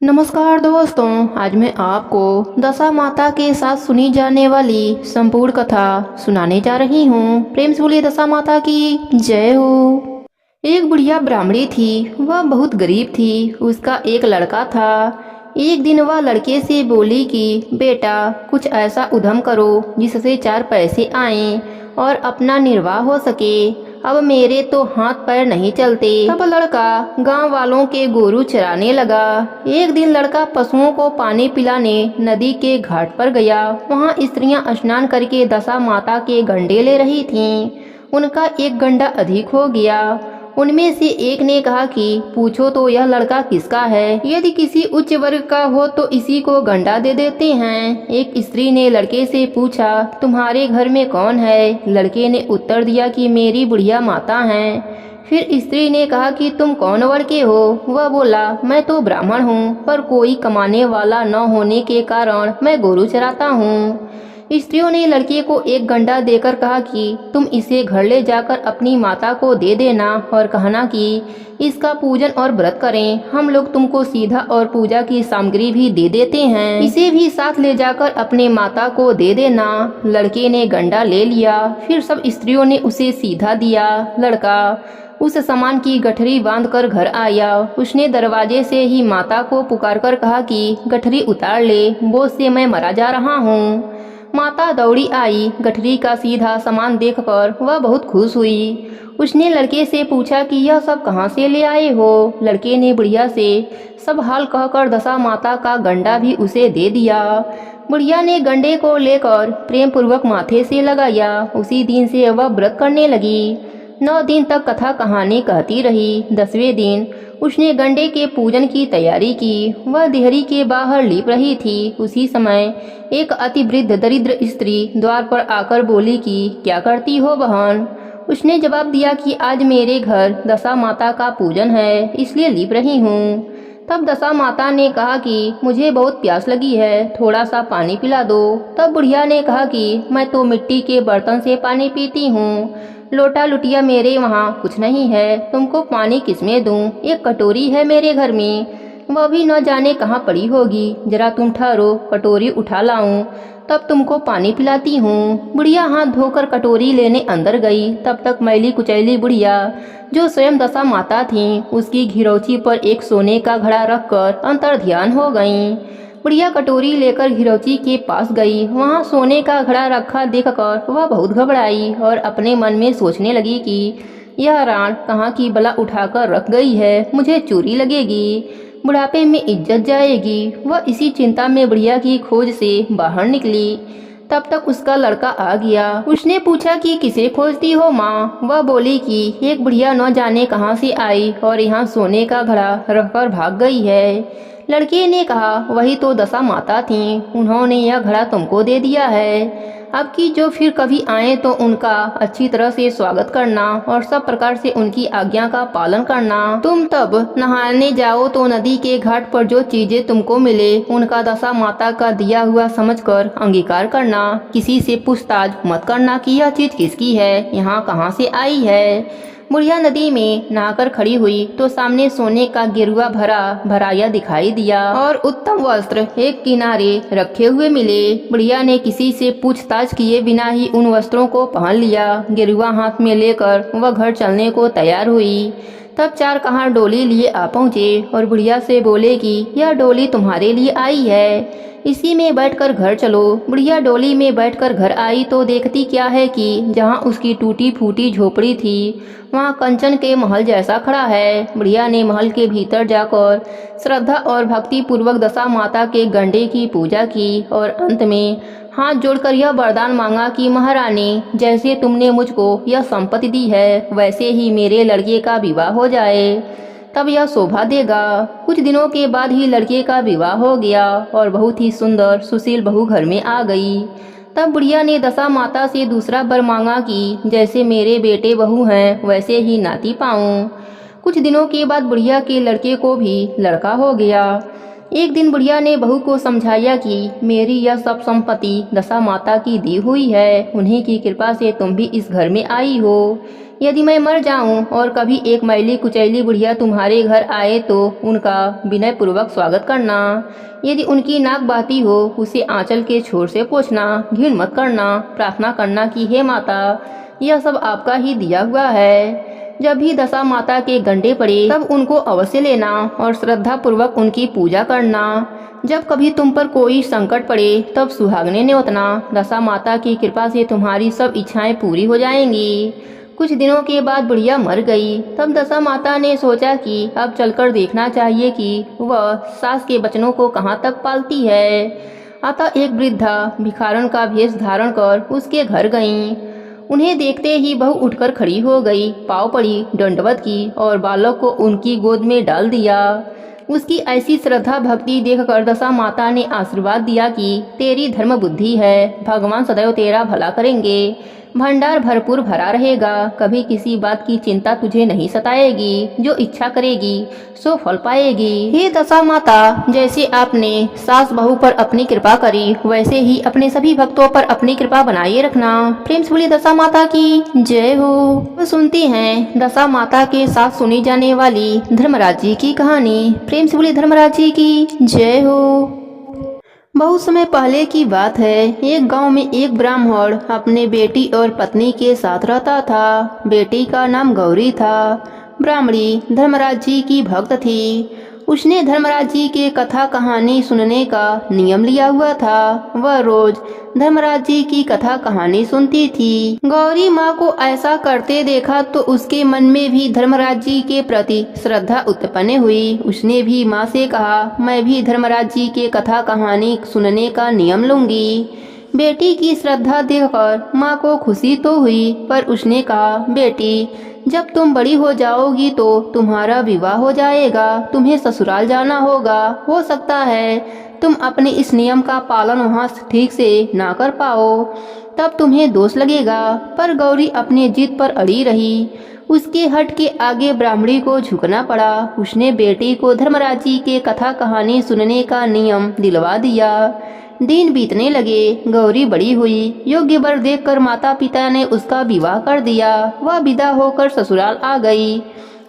नमस्कार दोस्तों, आज मैं आपको दशा माता के साथ सुनी जाने वाली संपूर्ण कथा सुनाने जा रही हूँ। प्रेम से बोलिए दशा माता की जय हो। एक बुढ़िया ब्राह्मणी थी। वह बहुत गरीब थी। उसका एक लड़का था। एक दिन वह लड़के से बोली कि बेटा, कुछ ऐसा उद्यम करो जिससे चार पैसे आएं और अपना निर्वाह हो सके। अब मेरे तो हाथ पैर नहीं चलते। तब लड़का गांव वालों के गोरू चराने लगा। एक दिन लड़का पशुओं को पानी पिलाने नदी के घाट पर गया। वहां स्त्रियां स्नान करके दशा माता के गंडे ले रही थीं। उनका एक गंडा अधिक हो गया। उनमें से एक ने कहा कि पूछो तो यह लड़का किसका है। यदि किसी उच्च वर्ग का हो तो इसी को गंडा दे देते हैं। एक स्त्री ने लड़के से पूछा, तुम्हारे घर में कौन है? लड़के ने उत्तर दिया कि मेरी बुढ़िया माता हैं। फिर स्त्री ने कहा कि तुम कौन वर्ग के हो? वह बोला, मैं तो ब्राह्मण हूँ, पर कोई कमाने वाला न होने के कारण मैं गोरू चराता हूँ। स्त्रियों ने लड़के को एक गंडा देकर कहा कि तुम इसे घर ले जाकर अपनी माता को दे देना और कहना कि इसका पूजन और व्रत करें। हम लोग तुमको सीधा और पूजा की सामग्री भी दे देते हैं। इसे भी साथ ले जाकर अपने माता को दे देना। लड़के ने गंडा ले लिया। फिर सब स्त्रियों ने उसे सीधा दिया। लड़का उस सामान की गठरी बांधकर घर आया। उसने दरवाजे से ही माता को पुकारकर कहा कि गठरी उतार ले, बोझ से मैं मरा जा रहा हूँ। माता दौड़ी आई। गठरी का सीधा सामान देखकर वह बहुत खुश हुई। उसने लड़के से पूछा कि यह सब कहाँ से ले आए हो? लड़के ने बुढ़िया से सब हाल कहकर दशा माता का गंडा भी उसे दे दिया। बुढ़िया ने गंडे को लेकर प्रेम पूर्वक माथे से लगाया। उसी दिन से वह व्रत करने लगी। 9 दिन तक कथा कहानी कहती रही। 10वें दिन उसने गंडे के पूजन की तैयारी की। वह देहरी के बाहर लीप रही थी। उसी समय एक अति वृद्ध दरिद्र स्त्री द्वार पर आकर बोली कि क्या करती हो बहन? उसने जवाब दिया कि आज मेरे घर दशा माता का पूजन है, इसलिए लीप रही हूँ। तब दशा माता ने कहा कि मुझे बहुत प्यास लगी है, थोड़ा सा पानी पिला दो। तब बुढ़िया ने कहा कि मैं तो मिट्टी के बर्तन से पानी पीती हूँ, लोटा लुटिया मेरे वहाँ कुछ नहीं है, तुमको पानी किसमें दूं? एक कटोरी है मेरे घर में, वह भी न जाने कहाँ पड़ी होगी। जरा तुम ठहरो, कटोरी उठा लाऊं, तब तुमको पानी पिलाती हूँ। बुढ़िया हाथ धोकर कटोरी लेने अंदर गई। तब तक मैली कुचैली बुढ़िया, जो स्वयं दशा माता थीं, उसकी घिरौची पर एक सोने का घड़ा रखकर अंतर ध्यान हो गईं। बुढ़िया कटोरी लेकर घिरौची के पास गई। वहाँ सोने का घड़ा रखा देखकर वह बहुत घबराई और अपने मन में सोचने लगी कि यह राण कहाँ की बला उठाकर रख गई है, मुझे चोरी लगेगी, बुढ़ापे में इज्जत जाएगी। वह इसी चिंता में बुढ़िया की खोज से बाहर निकली। तब तक उसका लड़का आ गया। उसने पूछा कि किसे खोजती हो माँ? वह बोली कि एक बुढ़िया न जाने कहाँ से आई और यहाँ सोने का घड़ा रखकर भाग गई है। लड़के ने कहा, वही तो दशा माता थीं, उन्होंने यह घड़ा तुमको दे दिया है। अब की जो फिर कभी आए तो उनका अच्छी तरह से स्वागत करना और सब प्रकार से उनकी आज्ञा का पालन करना। तुम तब नहाने जाओ तो नदी के घाट पर जो चीजें तुमको मिले उनका दशा माता का दिया हुआ समझकर अंगीकार करना। किसी से पूछताछ मत करना कि यह चीज किसकी है, यहाँ कहाँ से आई है। बुढ़िया नदी में नहाकर खड़ी हुई तो सामने सोने का गेरुआ भराया दिखाई दिया और उत्तम वस्त्र एक किनारे रखे हुए मिले। बुढ़िया ने किसी से पूछताछ किए बिना ही उन वस्त्रों को पहन लिया। गेरुआ हाथ में लेकर वह घर चलने को तैयार हुई। तब 4 कहार डोली लिए आ पहुँचे और बुढ़िया से बोले कि यह डोली तुम्हारे लिए आई है, इसी में बैठकर घर चलो। बुढ़िया डोली में बैठकर घर आई तो देखती क्या है कि जहाँ उसकी टूटी फूटी झोपड़ी थी वहाँ कंचन के महल जैसा खड़ा है। बुढ़िया ने महल के भीतर जाकर श्रद्धा और भक्ति पूर्वक दशा माता के गंडे की पूजा की और अंत में हाथ जोड़कर यह वरदान मांगा कि महारानी, जैसे तुमने मुझको यह संपत्ति दी है वैसे ही मेरे लड़के का विवाह हो जाए, तब यह शोभा देगा। कुछ दिनों के बाद ही लड़के का विवाह हो गया और बहुत ही सुंदर सुशील बहू घर में आ गई। तब बुढ़िया ने दशा माता से दूसरा वर मांगा कि जैसे मेरे बेटे बहू हैं वैसे ही नाती पाऊं। कुछ दिनों के बाद बुढ़िया के लड़के को भी लड़का हो गया। एक दिन बुढ़िया ने बहू को समझाया कि मेरी यह सब संपत्ति दशा माता की दी हुई है, उन्हीं की कृपा से तुम भी इस घर में आई हो। यदि मैं मर जाऊं और कभी एक मैली कुचैली बुढ़िया तुम्हारे घर आए तो उनका विनय पूर्वक स्वागत करना। यदि उनकी नाक बहती हो उसे आंचल के छोर से पोंछना, घृण मत करना, प्रार्थना करना कि हे माता यह सब आपका ही दिया हुआ है। जब भी दशा माता के गंडे पड़े तब उनको अवश्य लेना और श्रद्धा पूर्वक उनकी पूजा करना। जब कभी तुम पर कोई संकट पड़े तब सुहागने न्योतना, दशा माता की कृपा से तुम्हारी सब इच्छाएं पूरी हो जाएंगी। कुछ दिनों के बाद बुढ़िया मर गई। तब दशा माता ने सोचा कि अब चलकर देखना चाहिए कि वह सास के बचनों को कहाँ तक पालती है। अतः एक वृद्धा भिखारन का भेष धारण कर उसके घर गईं। उन्हें देखते ही बहू उठकर खड़ी हो गई, पाँव पड़ी, दंडवत की और बालक को उनकी गोद में डाल दिया। उसकी ऐसी श्रद्धा भक्ति देखकर दशा माता ने आशीर्वाद दिया कि तेरी धर्म बुद्धि है, भगवान सदैव तेरा भला करेंगे, भंडार भरपूर भरा रहेगा, कभी किसी बात की चिंता तुझे नहीं सताएगी, जो इच्छा करेगी सो फल पाएगी। हे दशा माता, जैसे आपने सास बहू पर अपनी कृपा करी वैसे ही अपने सभी भक्तों पर अपनी कृपा बनाए रखना। प्रेम से बोलिए दशा माता की जय हो। तो सुनते हैं दशा माता के साथ सुनी जाने वाली धर्मराज जी की कहानी। प्रेम से बोलिए धर्मराज जी की जय हो। बहुत समय पहले की बात है, एक गांव में एक ब्राह्मण अपने बेटी और पत्नी के साथ रहता था। बेटी का नाम गौरी था। ब्राह्मणी धर्मराज जी की भक्त थी। उसने धर्मराज जी के कथा कहानी सुनने का नियम लिया हुआ था। वह रोज धर्मराज जी की कथा कहानी सुनती थी। गौरी माँ को ऐसा करते देखा तो उसके मन में भी धर्मराज जी के प्रति श्रद्धा उत्पन्न हुई। उसने भी माँ से कहा, मैं भी धर्मराज जी के कथा कहानी सुनने का नियम लूंगी। बेटी की श्रद्धा देखकर माँ को खुशी तो हुई, पर उसने कहा, बेटी जब तुम बड़ी हो जाओगी तो तुम्हारा विवाह हो जाएगा, तुम्हें ससुराल जाना होगा। हो सकता है तुम अपने इस नियम का पालन वहाँ ठीक से ना कर पाओ, तब तुम्हें दोष लगेगा। पर गौरी अपने जिद पर अड़ी रही। उसके हट के आगे ब्राह्मणी को झुकना पड़ा। उसने बेटी को धर्मराज जी के कथा कहानी सुनने का नियम दिलवा दिया। दिन बीतने लगे, गौरी बड़ी हुई। योग्य वर देखकर माता पिता ने उसका विवाह कर दिया। वह विदा होकर ससुराल आ गई।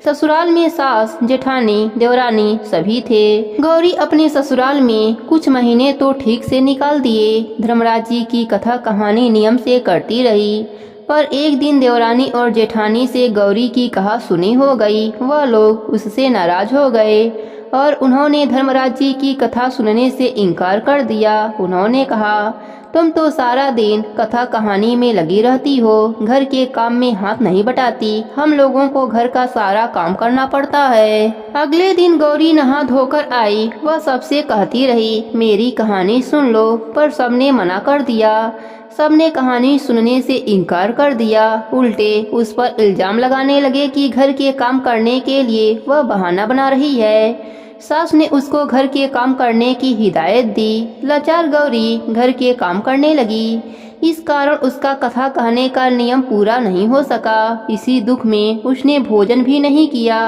ससुराल में सास, जेठानी, देवरानी सभी थे। गौरी अपने ससुराल में कुछ महीने तो ठीक से निकाल दिए। धर्मराज जी की कथा कहानी नियम से करती रही। पर एक दिन देवरानी और जेठानी से गौरी की कहा सुनी हो गई। वह लोग उससे नाराज हो गए और उन्होंने धर्मराज जी की कथा सुनने से इनकार कर दिया। उन्होंने कहा, तुम तो सारा दिन कथा कहानी में लगी रहती हो, घर के काम में हाथ नहीं बटाती। हम लोगों को घर का सारा काम करना पड़ता है। अगले दिन गौरी नहा धोकर आई। वह सबसे कहती रही, मेरी कहानी सुन लो, पर सबने मना कर दिया। सबने कहानी सुनने से इनकार कर दिया। उल्टे उस पर इल्जाम लगाने लगे कि घर के काम करने के लिए वह बहाना बना रही है। सास ने उसको घर के काम करने की हिदायत दी। लाचार गौरी घर के काम करने लगी। इस कारण उसका कथा कहने का नियम पूरा नहीं हो सका। इसी दुख में उसने भोजन भी नहीं किया।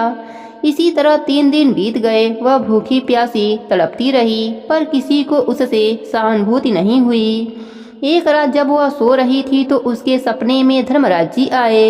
इसी तरह 3 दिन बीत गए। वह भूखी प्यासी तड़पती रही, पर किसी को उससे सहानुभूति नहीं हुई। एक रात जब वह सो रही थी तो उसके सपने में धर्मराज जी आए।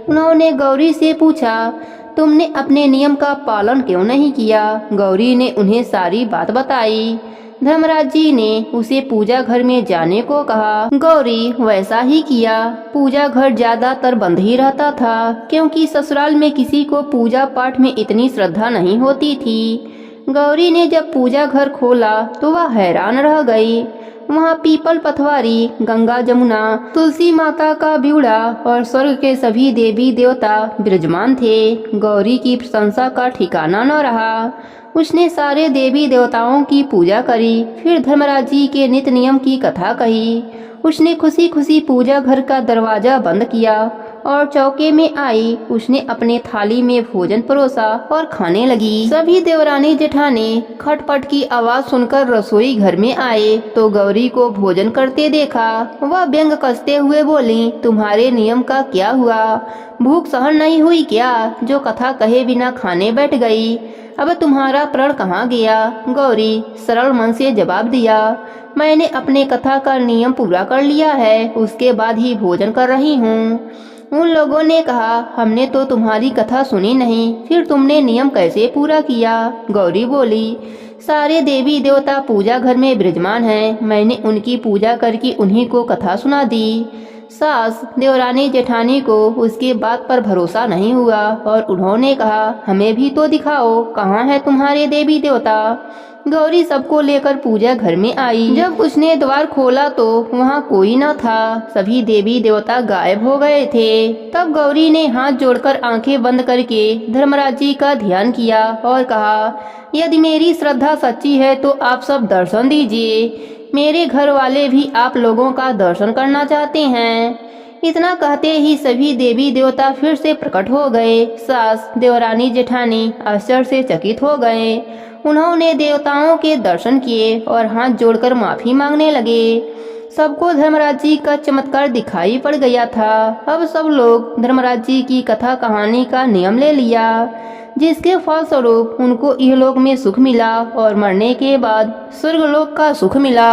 उन्होंने गौरी से पूछा, तुमने अपने नियम का पालन क्यों नहीं किया? गौरी ने उन्हें सारी बात बताई। धर्मराज जी ने उसे पूजा घर में जाने को कहा। गौरी वैसा ही किया। पूजा घर ज्यादातर बंद ही रहता था, क्योंकि ससुराल में किसी को पूजा पाठ में इतनी श्रद्धा नहीं होती थी। गौरी ने जब पूजा घर खोला तो वह हैरान रह गई। वहाँ पीपल, पथवारी, गंगा, जमुना, तुलसी माता का ब्यूड़ा और स्वर्ग के सभी देवी देवता विराजमान थे। गौरी की प्रशंसा का ठिकाना न रहा। उसने सारे देवी देवताओं की पूजा करी, फिर धर्मराज जी के नित्य नियम की कथा कही। उसने खुशी खुशी पूजा घर का दरवाजा बंद किया और चौके में आई। उसने अपने थाली में भोजन परोसा और खाने लगी। सभी देवरानी जेठानी खटपट की आवाज सुनकर रसोई घर में आए तो गौरी को भोजन करते देखा। वह व्यंग कसते हुए बोली, तुम्हारे नियम का क्या हुआ? भूख सहन नहीं हुई क्या, जो कथा कहे बिना खाने बैठ गई? अब तुम्हारा प्रण कहाँ गया? गौरी सरल मन से जवाब दिया, मैंने अपने कथा का नियम पूरा कर लिया है, उसके बाद ही भोजन कर रही हूँ। उन लोगों ने कहा, हमने तो तुम्हारी कथा सुनी नहीं, फिर तुमने नियम कैसे पूरा किया? गौरी बोली, सारे देवी देवता पूजा घर में विराजमान हैं, मैंने उनकी पूजा करके उन्हीं को कथा सुना दी। सास देवरानी जेठानी को उसके बात पर भरोसा नहीं हुआ और उन्होंने कहा, हमें भी तो दिखाओ, कहाँ है तुम्हारे देवी देवता? गौरी सबको लेकर पूजा घर में आई। जब उसने द्वार खोला तो वहाँ कोई न था, सभी देवी देवता गायब हो गए थे। तब गौरी ने हाथ जोड़कर आंखें बंद करके धर्मराज जी का ध्यान किया और कहा, यदि मेरी श्रद्धा सच्ची है तो आप सब दर्शन दीजिए, मेरे घर वाले भी आप लोगों का दर्शन करना चाहते हैं। इतना कहते ही सभी देवी देवता फिर से प्रकट हो गए। सास देवरानी जेठानी आश्चर्य से चकित हो गए। उन्होंने देवताओं के दर्शन किए और हाथ जोड़कर माफी मांगने लगे। सबको धर्मराज जी का चमत्कार दिखाई पड़ गया था। अब सब लोग धर्मराज जी की कथा कहानी का नियम ले लिया, जिसके फलस्वरूप उनको इहलोक में सुख मिला और मरने के बाद स्वर्गलोक का सुख मिला।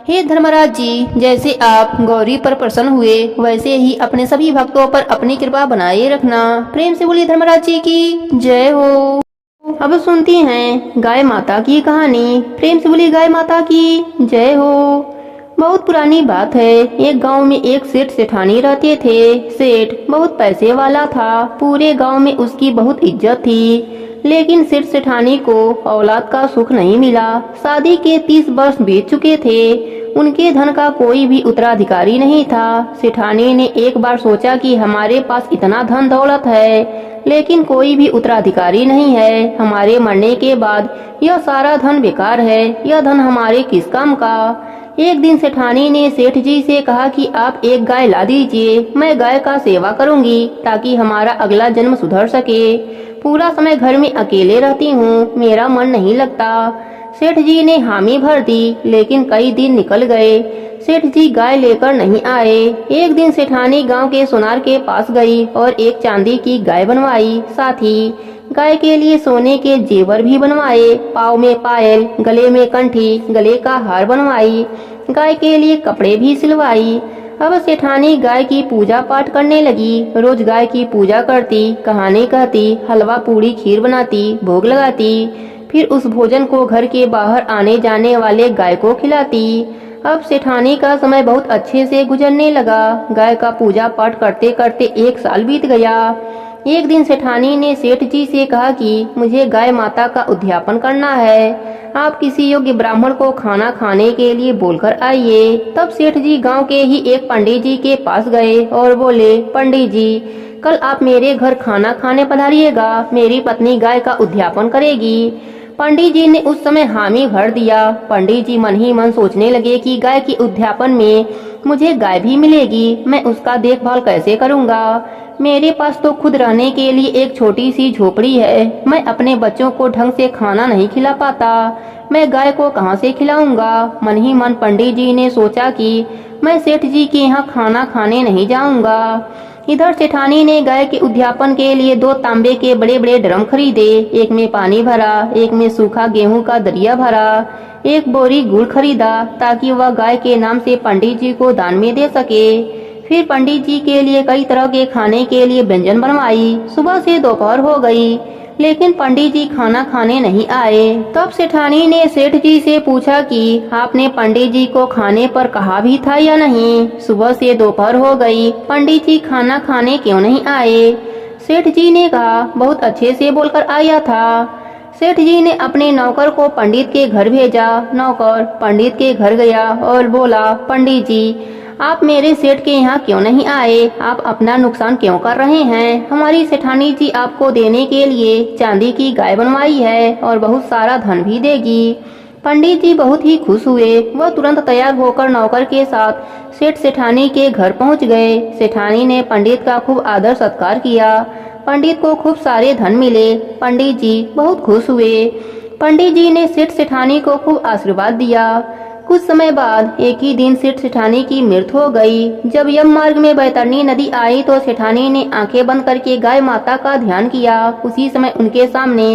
हे धर्मराज जी, जैसे आप गौरी पर प्रसन्न हुए, वैसे ही अपने सभी भक्तों पर अपनी कृपा बनाए रखना। प्रेम से बोलिए धर्मराज जी की जय हो। अब सुनते हैं गाय माता की कहानी। प्रेम से बोलिए गाय माता की जय हो। बहुत पुरानी बात है। एक गांव में एक सेठ सेठानी रहते थे। सेठ बहुत पैसे वाला था। पूरे गांव में उसकी बहुत इज्जत थी। लेकिन सेठ सेठानी को औलाद का सुख नहीं मिला। शादी के 30 वर्ष बीत चुके थे। उनके धन का कोई भी उत्तराधिकारी नहीं था। सेठानी ने एक बार सोचा कि हमारे पास इतना धन दौलत है, लेकिन कोई भी उत्तराधिकारी नहीं है। हमारे मरने के बाद यह सारा धन बेकार है। यह धन हमारे किस काम का? एक दिन सेठानी ने सेठ जी से कहा कि आप एक गाय ला दीजिए, मैं गाय का सेवा करूंगी ताकि हमारा अगला जन्म सुधर सके। पूरा समय घर में अकेले रहती हूँ, मेरा मन नहीं लगता। सेठ जी ने हामी भर दी, लेकिन कई दिन निकल गए। सेठ जी गाय लेकर नहीं आए। एक दिन सेठानी गांव के सोनार के पास गई और एक चांदी की गाय बनवाई। साथ ही गाय के लिए सोने के जेवर भी बनवाए। पाँव में पायल, गले में कंठी, गले का हार बनवाई। गाय के लिए कपड़े भी सिलवाई। अब सेठानी गाय की पूजा पाठ करने लगी। रोज गाय की पूजा करती, कहानी कहती, हलवा पूड़ी खीर बनाती, भोग लगाती। फिर उस भोजन को घर के बाहर आने जाने वाले गाय को खिलाती। अब सेठानी का समय बहुत अच्छे से गुजरने लगा। गाय का पूजा पाठ करते करते 1 साल बीत गया। एक दिन सेठानी ने सेठ जी से कहा कि मुझे गाय माता का उद्यापन करना है। आप किसी योग्य ब्राह्मण को खाना खाने के लिए बोलकर आइए। तब सेठ जी गांव के ही एक पंडित जी के पास गए और बोले, पंडित जी, कल आप मेरे घर खाना खाने पधारिएगा, मेरी पत्नी गाय का उद्यापन करेगी। पंडित जी ने उस समय हामी भर दिया। पंडित जी मन ही मन सोचने लगे कि गाय की उद्यापन में मुझे गाय भी मिलेगी, मैं उसका देखभाल कैसे करूंगा? मेरे पास तो खुद रहने के लिए एक छोटी सी झोपड़ी है। मैं अपने बच्चों को ढंग से खाना नहीं खिला पाता, मैं गाय को कहां से खिलाऊंगा? मन ही मन पंडित जी ने सोचा कि मैं सेठ जी के यहाँ खाना खाने नहीं जाऊंगा। इधर सेठानी ने गाय के उद्यापन के लिए 2 तांबे के बड़े बड़े ड्रम खरीदे। एक में पानी भरा, एक में सूखा गेहूं का दरिया भरा। एक बोरी गुड़ खरीदा ताकि वह गाय के नाम से पंडित जी को दान में दे सके। फिर पंडित जी के लिए कई तरह के खाने के लिए व्यंजन बनवाई। सुबह से दोपहर हो गई, लेकिन पंडित जी खाना खाने नहीं आए। तब सेठानी ने सेठ जी से पूछा कि आपने पंडित जी को खाने पर कहा भी था या नहीं? सुबह से दोपहर हो गई, पंडित जी खाना खाने क्यों नहीं आए? सेठ जी ने कहा, बहुत अच्छे से बोलकर आया था। सेठ जी ने अपने नौकर को पंडित के घर भेजा। नौकर पंडित के घर गया और बोला, पंडित जी, आप मेरे सेठ के यहाँ क्यों नहीं आए? आप अपना नुकसान क्यों कर रहे हैं? हमारी सेठानी जी आपको देने के लिए चांदी की गाय बनवाई है और बहुत सारा धन भी देगी। पंडित जी बहुत ही खुश हुए। वह तुरंत तैयार होकर नौकर के साथ सेठ सेठानी के घर पहुँच गए। सेठानी ने पंडित का खूब आदर सत्कार किया। पंडित को खूब सारे धन मिले। पंडित जी बहुत खुश हुए। पंडित जी ने सेठ सेठानी को खूब आशीर्वाद दिया। कुछ समय बाद एक ही दिन सेठ सेठानी की मृत्यु हो गई। जब यम मार्ग में बैतरणी नदी आई तो सेठानी ने आंखें बंद करके गाय माता का ध्यान किया। उसी समय उनके सामने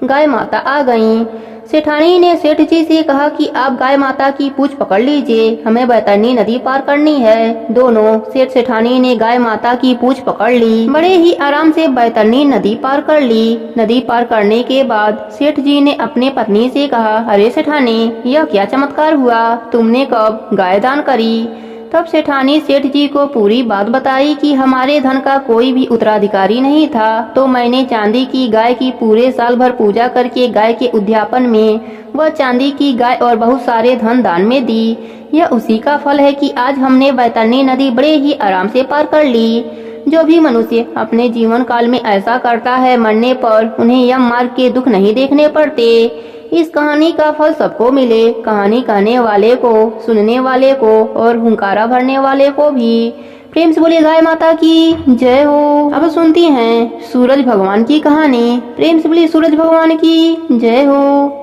गाय माता आ गईं। सेठानी ने सेठ जी से कहा कि आप गाय माता की पूंछ पकड़ लीजिए, हमें बैतरणी नदी पार करनी है। दोनों सेठ सेठानी ने गाय माता की पूंछ पकड़ ली। बड़े ही आराम से बैतरणी नदी पार कर ली। नदी पार करने के बाद सेठ जी ने अपने पत्नी से कहा, अरे सेठानी, यह क्या चमत्कार हुआ, तुमने कब गाय दान करी? तब सेठानी सेठ जी को पूरी बात बताई कि हमारे धन का कोई भी उत्तराधिकारी नहीं था, तो मैंने चांदी की गाय की पूरे साल भर पूजा करके गाय के उद्यापन में वह चांदी की गाय और बहुत सारे धन दान में दी। यह उसी का फल है कि आज हमने बैतरणी नदी बड़े ही आराम से पार कर ली। जो भी मनुष्य अपने जीवन काल में ऐसा करता है, मरने पर उन्हें यम मार्ग के दुख नहीं देखने पड़ते। इस कहानी का फल सबको मिले, कहानी कहने वाले को, सुनने वाले को और हुंकारा भरने वाले को भी। प्रेम से बोलिए गाय माता की जय हो। अब सुनती हैं सूरज भगवान की कहानी। प्रेम से बोलिए सूरज भगवान की जय हो।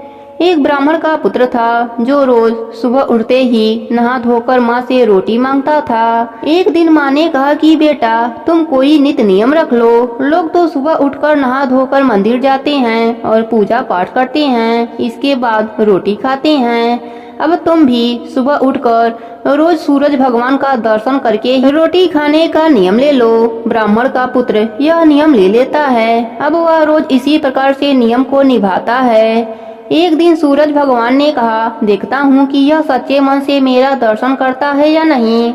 एक ब्राह्मण का पुत्र था जो रोज सुबह उठते ही नहा धोकर माँ से रोटी मांगता था। एक दिन माँ ने कहा कि बेटा, तुम कोई नित नियम रख लो। लोग तो सुबह उठकर नहा धोकर मंदिर जाते हैं और पूजा पाठ करते हैं, इसके बाद रोटी खाते हैं। अब तुम भी सुबह उठकर रोज सूरज भगवान का दर्शन करके रोटी खाने का नियम ले लो। ब्राह्मण का पुत्र यह नियम ले लेता है। अब वह रोज इसी प्रकार से नियम को निभाता है। एक दिन सूरज भगवान ने कहा, देखता हूँ कि यह सच्चे मन से मेरा दर्शन करता है या नहीं।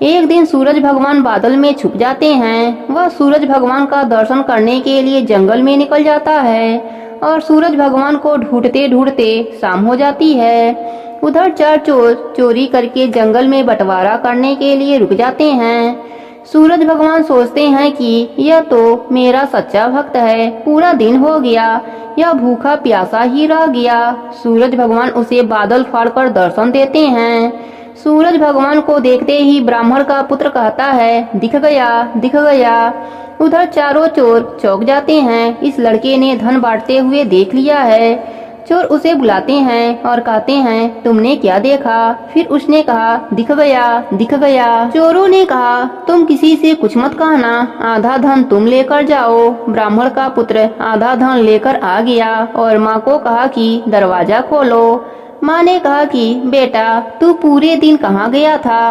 एक दिन सूरज भगवान बादल में छुप जाते हैं। वह सूरज भगवान का दर्शन करने के लिए जंगल में निकल जाता है और सूरज भगवान को ढूंढते ढूंढते शाम हो जाती है। उधर चार चोर चोरी करके जंगल में बंटवारा करने के लिए रुक जाते हैं। सूरज भगवान सोचते हैं कि यह तो मेरा सच्चा भक्त है, पूरा दिन हो गया, यह भूखा प्यासा ही रह गया। सूरज भगवान उसे बादल फाड़कर दर्शन देते हैं। सूरज भगवान को देखते ही ब्राह्मण का पुत्र कहता है, दिख गया, दिख गया। उधर चारों चोर चौंक जाते हैं। इस लड़के ने धन बांटते हुए देख लिया है। चोर उसे बुलाते हैं और कहते हैं, तुमने क्या देखा? फिर उसने कहा, दिख गया, दिख गया। चोरों ने कहा, तुम किसी से कुछ मत कहना, आधा धन तुम लेकर जाओ। ब्राह्मण का पुत्र आधा धन लेकर आ गया और माँ को कहा कि दरवाजा खोलो। माँ ने कहा कि बेटा, तू पूरे दिन कहाँ गया था?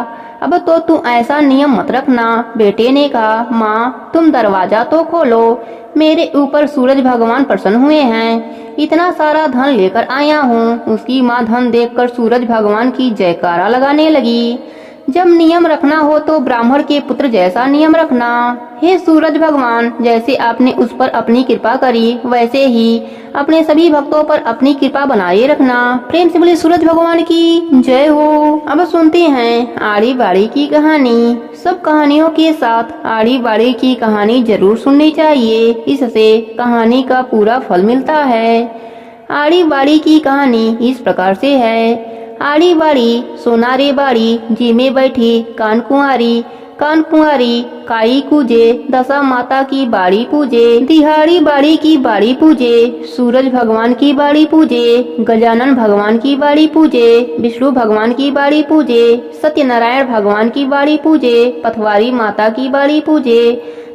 अब तो तू ऐसा नियम मत रखना। बेटे ने कहा, माँ तुम दरवाजा तो खोलो, मेरे ऊपर सूरज भगवान प्रसन्न हुए हैं, इतना सारा धन लेकर आया हूँ। उसकी माँ धन देखकर सूरज भगवान की जयकारा लगाने लगी। जब नियम रखना हो तो ब्राह्मण के पुत्र जैसा नियम रखना। हे सूरज भगवान, जैसे आपने उस पर अपनी कृपा करी, वैसे ही अपने सभी भक्तों पर अपनी कृपा बनाए रखना। प्रेम से बोले सूरज भगवान की जय हो। अब सुनते हैं आड़ी बाड़ी की कहानी। सब कहानियों के साथ आड़ी बाड़ी की कहानी जरूर सुननी चाहिए, इससे कहानी का पूरा फल मिलता है। आड़ी बाड़ी की कहानी इस प्रकार से है। आड़ी बाड़ी सोना रे बाड़ी, जी में बैठी कान कुंवारी, कान कुंवारी काई कूजे, दशा माता की बाड़ी पूजे, दिहाड़ी बाड़ी की बाड़ी पूजे, सूरज भगवान की बाड़ी पूजे, गजानन भगवान की बाड़ी पूजे, विष्णु भगवान की बाड़ी पूजे, सत्यनारायण भगवान की बाड़ी पूजे, पथवारी माता की बाड़ी पूजे,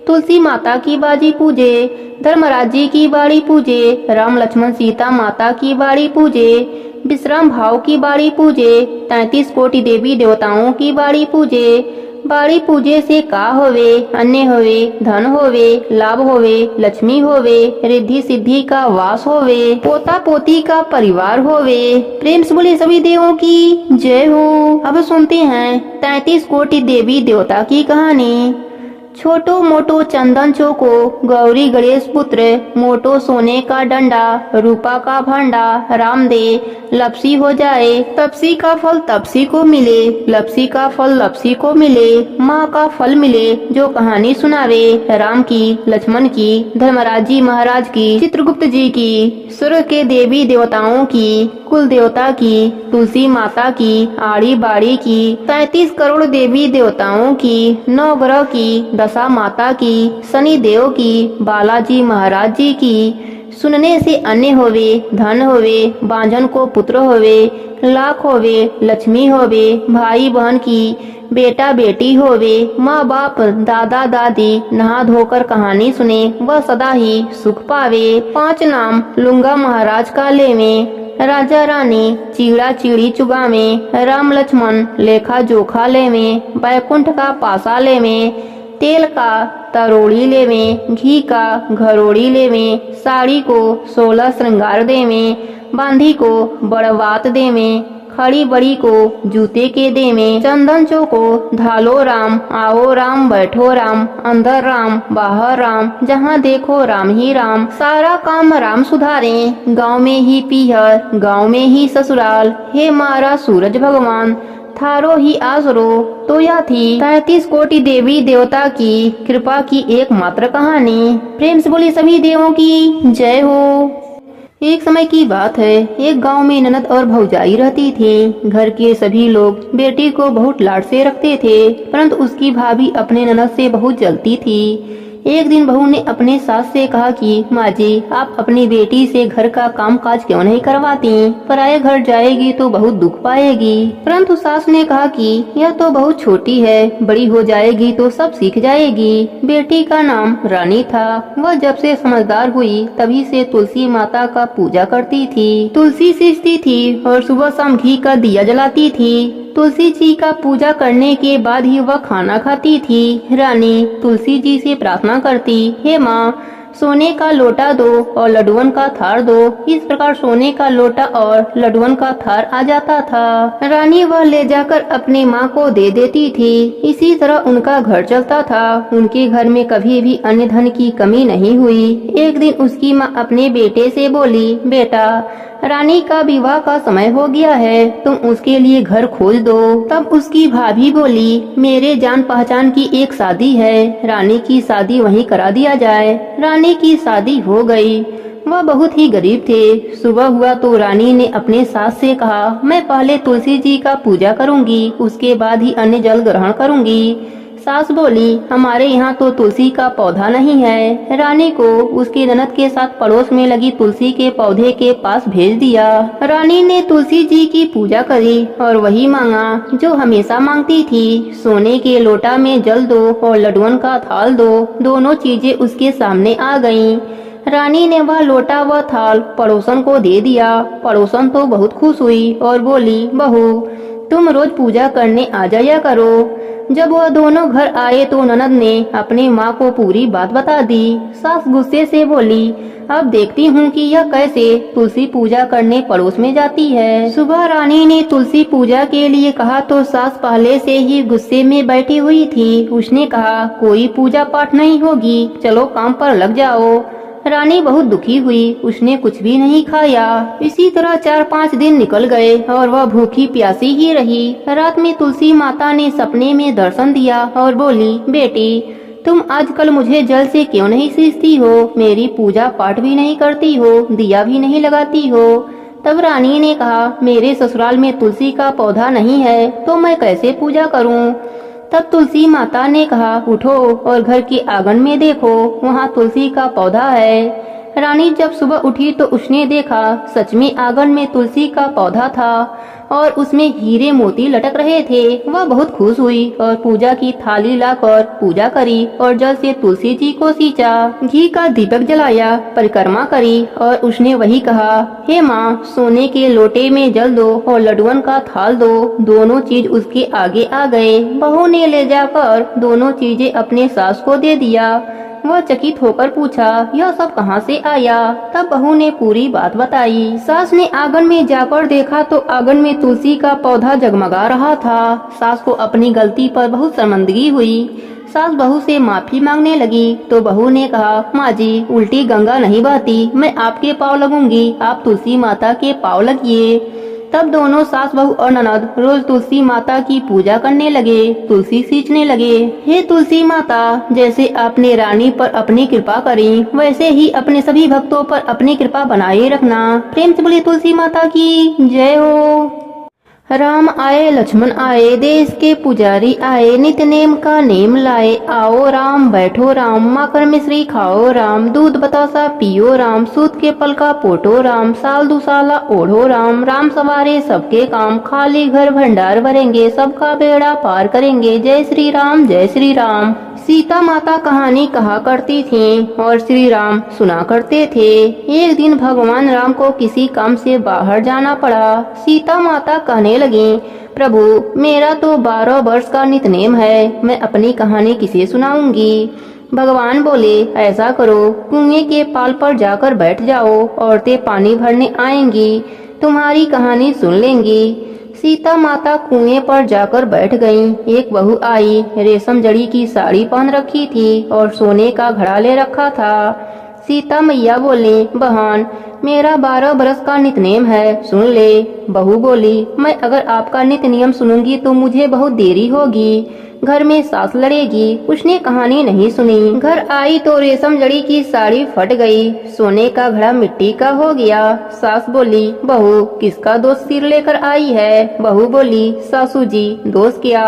तुलसी माता की बाजी पूजे, धर्मराज जी की बाड़ी पूजे, राम लक्ष्मण सीता माता की बाड़ी पूजे, विश्राम भाव की बाड़ी पूजे, 33 कोटि देवी देवताओं की बाड़ी पूजे। बाड़ी पूजे से का होवे, अन्य होवे, धन होवे, लाभ होवे, लक्ष्मी होवे, रिद्धि सिद्धि का वास होवे, पोता पोती का परिवार होवे। प्रेम से बोले सभी देवों की जय हो। अब सुनते हैं 33 कोटि देवी देवता की कहानी। छोटो मोटो चंदन चौको, गौरी गणेश पुत्र, मोटो सोने का डंडा, रूपा का भांडा, राम दे लपसी हो जाए, तपसी का फल तपसी को मिले, लपसी का फल लपसी को मिले, माँ का फल मिले जो कहानी सुनावे, राम की, लक्ष्मण की, धर्मराज जी महाराज की, चित्रगुप्त जी की, स्वर्ग के देवी देवताओं की, कुल देवता की, तुलसी माता की, आड़ी बाड़ी की, 33 करोड़ देवी देवताओं की, 9 ग्रह की, दशा माता की, शनि देव की, बालाजी महाराज जी की, सुनने से अन्न होवे, धन होवे, बांझन को पुत्र होवे, लाख होवे, लक्ष्मी होवे, भाई बहन की, बेटा बेटी होवे, माँ बाप दादा दादी नहा धोकर कहानी सुने वह सदा ही सुख पावे। 5 नाम लूंगा महाराज का लेवे, राजा रानी चीड़ा चीड़ी चुगावे, राम लक्ष्मण लेखा जोखा लेवे, बैकुंठ का पासा लेवे, तेल का तरोड़ी लेवे, घी का घरोड़ी लेवे, साड़ी को 16 श्रृंगार देवे, बांधी को बड़वात देवे, खड़ी बड़ी को जूते के देवे, चंदन चो को धालो राम, आओ राम बैठो राम, अंदर राम बाहर राम, जहाँ देखो राम ही राम, सारा काम राम सुधारे, गाँव में ही पीहर गाँव में ही ससुराल, हे मारा सूरज भगवान थारो ही आसरो। तो यह थी 33 कोटि देवी देवता की कृपा की एकमात्र कहानी। प्रेम से बोली सभी देवों की जय हो। एक समय की बात है, एक गांव में ननद और भौजाई रहती थी। घर के सभी लोग बेटी को बहुत लाड से रखते थे, परंतु उसकी भाभी अपने ननद से बहुत जलती थी। एक दिन बहू ने अपने सास से कहा कि माँ जी, आप अपनी बेटी से घर का काम काज क्यों नहीं करवाती? पराये घर जाएगी तो बहुत दुख पाएगी। परंतु सास ने कहा कि यह तो बहुत छोटी है, बड़ी हो जाएगी तो सब सीख जाएगी। बेटी का नाम रानी था। वह जब से समझदार हुई तभी से तुलसी माता का पूजा करती थी, तुलसी सींचती थी और सुबह शाम घी का दिया जलाती थी। तुलसी जी का पूजा करने के बाद ही वह खाना खाती थी। रानी तुलसी जी से प्रार्थना करती, हे माँ, सोने का लोटा दो और लड्डुअन का थार दो। इस प्रकार सोने का लोटा और लड्डुअन का थार आ जाता था। रानी वह ले जाकर अपने माँ को दे देती थी। इसी तरह उनका घर चलता था। उनके घर में कभी भी अन्न धन की कमी नहीं हुई। एक दिन उसकी माँ अपने बेटे से बोली, बेटा, रानी का विवाह का समय हो गया है, तुम उसके लिए घर खोज दो। तब उसकी भाभी बोली, मेरे जान पहचान की एक शादी है, रानी की शादी वहीं करा दिया जाए। रानी की शादी हो गई। वह बहुत ही गरीब थे। सुबह हुआ तो रानी ने अपने सास से कहा, मैं पहले तुलसी जी का पूजा करूंगी, उसके बाद ही अन्न जल ग्रहण करूंगी। सास बोली, हमारे यहाँ तो तुलसी का पौधा नहीं है। रानी को उसके ननद के साथ पड़ोस में लगी तुलसी के पौधे के पास भेज दिया। रानी ने तुलसी जी की पूजा करी और वही मांगा जो हमेशा मांगती थी। सोने के लोटा में जल दो और लड्डुअन का थाल दो। दोनों चीजें उसके सामने आ गयीं। रानी ने वह लोटा व थाल पड़ोसन को दे दिया। पड़ोसन तो बहुत खुश हुई और बोली, बहू, तुम रोज पूजा करने आ जाया करो। जब वह दोनों घर आए तो ननद ने अपनी माँ को पूरी बात बता दी। सास गुस्से से बोली, अब देखती हूँ कि यह कैसे तुलसी पूजा करने पड़ोस में जाती है। सुबह रानी ने तुलसी पूजा के लिए कहा तो सास पहले से ही गुस्से में बैठी हुई थी। उसने कहा, कोई पूजा पाठ नहीं होगी, चलो काम पर लग जाओ। रानी बहुत दुखी हुई। उसने कुछ भी नहीं खाया। इसी तरह 4-5 दिन निकल गए और वह भूखी प्यासी ही रही। रात में तुलसी माता ने सपने में दर्शन दिया और बोली, बेटी, तुम आजकल मुझे जल से क्यों नहीं सींचती हो? मेरी पूजा पाठ भी नहीं करती हो, दिया भी नहीं लगाती हो। तब रानी ने कहा, मेरे ससुराल में तुलसी का पौधा नहीं है तो मैं कैसे पूजा करूं? तब तुलसी माता ने कहा, उठो और घर के आंगन में देखो, वहाँ तुलसी का पौधा है। रानी जब सुबह उठी तो उसने देखा सच में आंगन में तुलसी का पौधा था और उसमें हीरे मोती लटक रहे थे। वह बहुत खुश हुई और पूजा की थाली लाकर पूजा करी और जल से तुलसी जी को सींचा। घी का दीपक जलाया, परिक्रमा करी और उसने वही कहा, हे माँ, सोने के लोटे में जल दो और लड्डुअन का थाल दो। दोनों चीज उसके आगे आ गए। बहू ने ले जाकर दोनों चीजें अपने सास को दे दिया। वह चकित होकर पूछा, यह सब कहाँ से आया? तब बहू ने पूरी बात बताई। सास ने आंगन में जाकर देखा तो आंगन में तुलसी का पौधा जगमगा रहा था। सास को अपनी गलती पर बहुत शर्मिंदगी हुई। सास बहू से माफी मांगने लगी तो बहू ने कहा, माँ जी, उल्टी गंगा नहीं बहती, मैं आपके पाँव लगूंगी, आप तुलसी माता के पाँव लगिए। तब दोनों सास बहू और ननद रोज तुलसी माता की पूजा करने लगे, तुलसी सींचने लगे। हे तुलसी माता, जैसे आपने रानी पर अपनी कृपा करी, वैसे ही अपने सभी भक्तों पर अपनी कृपा बनाए रखना। प्रेम से बोली तुलसी माता की जय हो। राम आए लक्ष्मण आए, देश के पुजारी आए, नित नेम का नेम लाए। आओ राम बैठो राम, माखन मिश्री खाओ राम, दूध बतासा पियो राम, सूत के पल का पोटो राम, साल दुसाला ओढ़ो राम। राम सवारे सबके काम, खाली घर भंडार भरेंगे, सबका बेड़ा पार करेंगे। जय श्री राम जय श्री राम। सीता माता कहानी कहा करती थीं और श्री राम सुना करते थे। एक दिन भगवान राम को किसी काम से बाहर जाना पड़ा। सीता माता कहने लगी, प्रभु मेरा तो 12 वर्ष का नितनेम है, मैं अपनी कहानी किसे सुनाऊंगी। भगवान बोले, ऐसा करो, कुएं के पाल पर जाकर बैठ जाओ, औरतें पानी भरने आएंगी, तुम्हारी कहानी सुन लेंगी। सीता माता कुएं पर जाकर बैठ गईं। एक बहू आई, रेशम जड़ी की साड़ी पहन रखी थी और सोने का घड़ा ले रखा था। सीता मैया बोली, बहन मेरा 12 बरस का नितनेम है, सुन ले। बहू बोली, मैं अगर आपका नित नियम सुनूंगी तो मुझे बहुत देरी होगी, घर में सास लड़ेगी। उसने कहानी नहीं सुनी। घर आई तो रेशम जड़ी की साड़ी फट गई, सोने का घड़ा मिट्टी का हो गया। सास बोली, बहू किसका दोष सिर लेकर आई है। बहू बोली, सासू जी दोष क्या।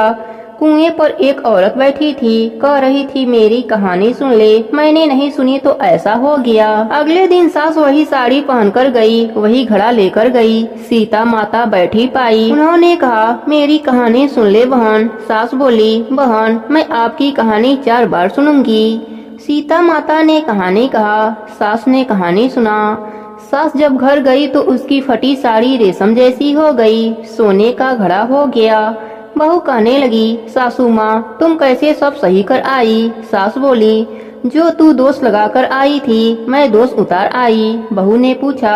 कुएं पर एक औरत बैठी थी, कह रही थी मेरी कहानी सुन ले, मैंने नहीं सुनी तो ऐसा हो गया। अगले दिन सास वही साड़ी पहनकर गई, वही घड़ा लेकर गई। सीता माता बैठी पाई, उन्होंने कहा मेरी कहानी सुन ले बहन। सास बोली, बहन मैं आपकी कहानी 4 बार सुनूंगी। सीता माता ने कहानी कहा, सास ने कहानी सुना। सास जब घर गई तो उसकी फटी साड़ी रेशम जैसी हो गई, सोने का घड़ा हो गया। बहू कहने लगी, सासू माँ तुम कैसे सब सही कर आई। सास बोली, जो तू दोष लगाकर आई थी मैं दोष उतार आई। बहू ने पूछा,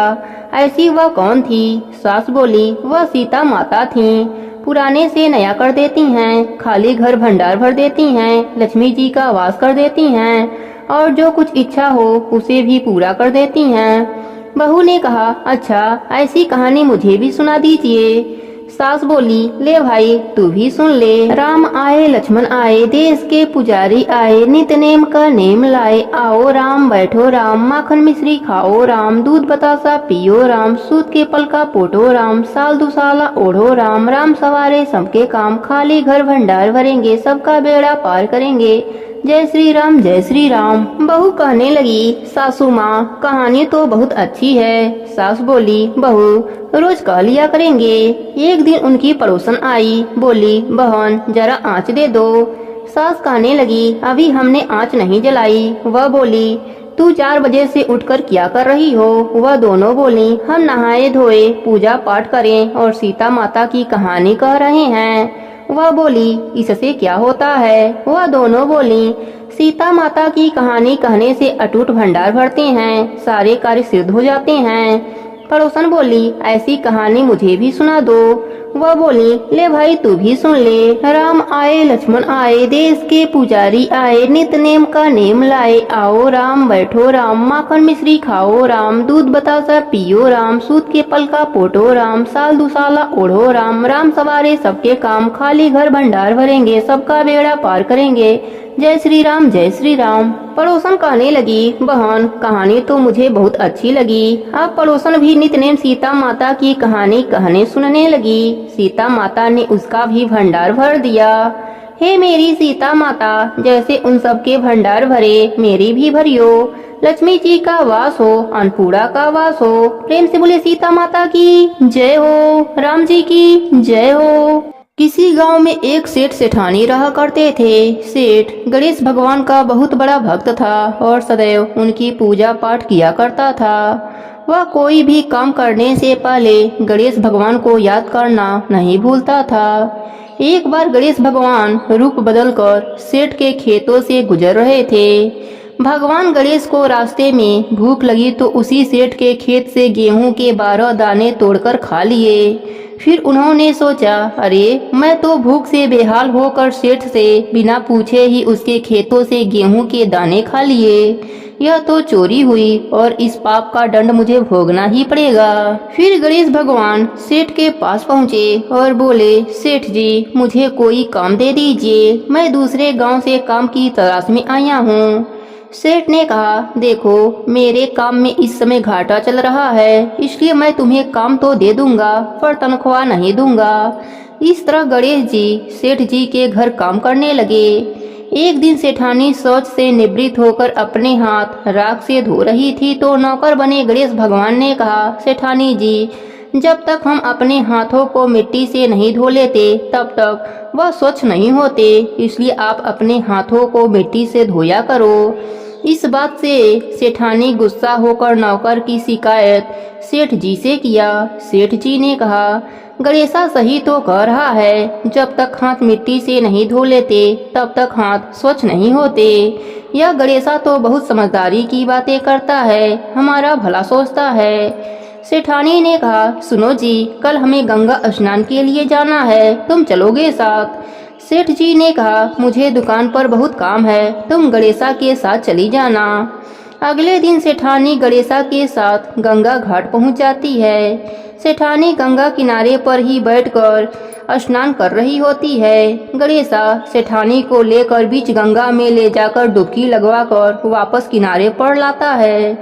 ऐसी वह कौन थी। सास बोली, वह सीता माता थी, पुराने से नया कर देती हैं, खाली घर भंडार भर देती हैं, लक्ष्मी जी का वास कर देती हैं और जो कुछ इच्छा हो उसे भी पूरा कर देती हैं। बहू ने कहा, अच्छा ऐसी कहानी मुझे भी सुना दीजिए। सास बोली, ले भाई तू भी सुन ले। राम आए लक्ष्मण आए, देश के पुजारी आए, नित नेम का नेम लाए। आओ राम बैठो राम, माखन मिश्री खाओ राम, दूध बतासा पियो राम, सूत के पल का पोटो राम, साल दुसाला ओढ़ो राम। राम सवारे सबके काम, खाली घर भंडार भरेंगे, सबका बेड़ा पार करेंगे। जय श्री राम जय श्री राम। बहू कहने लगी, सासू माँ कहानी तो बहुत अच्छी है। सास बोली, बहू रोज कह लिया करेंगे। एक दिन उनकी पड़ोसन आई, बोली, बहन जरा आँच दे दो। सास कहने लगी, अभी हमने आँच नहीं जलाई। वह बोली, तू 4 बजे से उठकर क्या कर रही हो। वह दोनों बोली, हम नहाए धोए पूजा पाठ करें और सीता माता की कहानी कह रहे हैं। वह बोली, इससे क्या होता है। वह दोनों बोली, सीता माता की कहानी कहने से अटूट भंडार भरते हैं, सारे कार्य सिद्ध हो जाते हैं। पड़ोसन बोली, ऐसी कहानी मुझे भी सुना दो। वह बोली, ले भाई तू भी सुन ले। राम आए लक्ष्मण आए, देश के पुजारी आए, नित नेम का नेम लाए। आओ राम बैठो राम, माखन मिश्री खाओ राम, दूध बतासा पियो राम, सूत के पल का पोटो राम, साल दुसाला ओढ़ो राम। राम सवारे सबके काम, खाली घर भंडार भरेंगे, सबका बेड़ा पार करेंगे। जय श्री राम जय श्री राम। पड़ोसन कहने लगी, बहन कहानी तो मुझे बहुत अच्छी लगी। अब पड़ोसन भी नितनेम सीता माता की कहानी कहने सुनने लगी। सीता माता ने उसका भी भंडार भर दिया। हे मेरी सीता माता, जैसे उन सबके भंडार भरे मेरी भी भरियो। लक्ष्मी जी का वास हो, अन्नपूर्णा का वास हो। प्रेम से बोले सीता माता की जय हो, राम जी की जय हो। किसी गांव में एक सेठ सेठानी रहा करते थे। सेठ गणेश भगवान का बहुत बड़ा भक्त था और सदैव उनकी पूजा पाठ किया करता था। वह कोई भी काम करने से पहले गणेश भगवान को याद करना नहीं भूलता था। एक बार गणेश भगवान रूप बदलकर सेठ के खेतों से गुजर रहे थे। भगवान गणेश को रास्ते में भूख लगी तो उसी सेठ के खेत से गेहूं के 12 दाने तोड़कर खा लिए। फिर उन्होंने सोचा, अरे मैं तो भूख से बेहाल होकर सेठ से बिना पूछे ही उसके खेतों से गेहूं के दाने खा लिए। यह तो चोरी हुई और इस पाप का दंड मुझे भोगना ही पड़ेगा। फिर गणेश भगवान सेठ के पास पहुँचे और बोले, सेठ जी मुझे कोई काम दे दीजिए, मैं दूसरे गांव से काम की तलाश में आया हूँ। सेठ ने कहा, देखो मेरे काम में इस समय घाटा चल रहा है, इसलिए मैं तुम्हें काम तो दे दूंगा पर तनख्वाह नहीं दूंगा। इस तरह गणेश जी सेठ जी के घर काम करने लगे। एक दिन सेठानी शौच से निवृत्त होकर अपने हाथ राख से धो रही थी तो नौकर बने गणेश भगवान ने कहा, सेठानी जी, जब तक हम अपने हाथों को मिट्टी से नहीं धो लेते तब तक वह स्वच्छ नहीं होते, इसलिए आप अपने हाथों को मिट्टी से धोया करो। इस बात से सेठानी गुस्सा होकर नौकर की शिकायत सेठ जी से किया। सेठ जी ने कहा, गणेशा सही तो कह रहा है, जब तक हाथ मिट्टी से नहीं धो लेते तब तक हाथ स्वच्छ नहीं होते। यह गणेशा तो बहुत समझदारी की बातें करता है, हमारा भला सोचता है। सेठानी ने कहा, सुनो जी, कल हमें गंगा स्नान के लिए जाना है, तुम चलोगे साथ? सेठ जी ने कहा, मुझे दुकान पर बहुत काम है, तुम गणेशा के साथ चली जाना। अगले दिन सेठानी गणेशा के साथ गंगा घाट पहुंच जाती है। सेठानी गंगा किनारे पर ही बैठकर स्नान कर रही होती है। गणेशा सेठानी को लेकर बीच गंगा में ले जाकर डुबकी लगवाकर वापस किनारे पर लाता है।